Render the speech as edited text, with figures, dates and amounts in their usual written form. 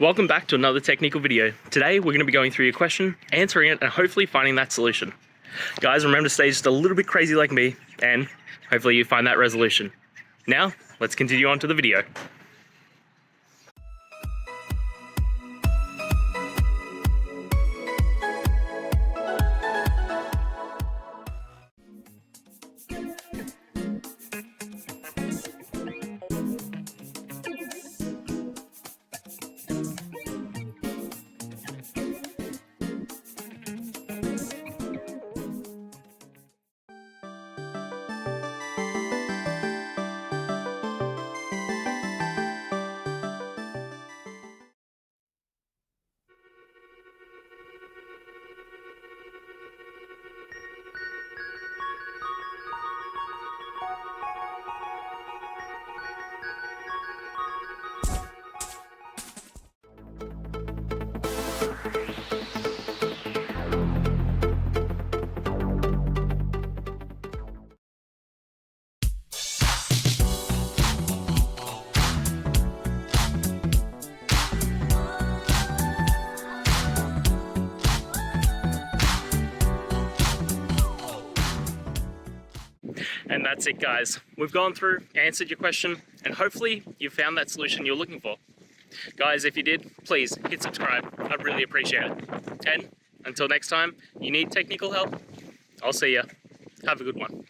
Welcome back to another technical video. Today we're going to be going through your question, answering it, and hopefully finding that solution. Guys, remember to stay just a little bit crazy like me, and hopefully you find that resolution. Now, let's continue on to the video. And that's it, guys. We've gone through, answered your question, and hopefully you found that solution you're looking for. Guys, if you did, please hit subscribe. I'd really appreciate it. And until next time, you need technical help, I'll see ya. Have a good one.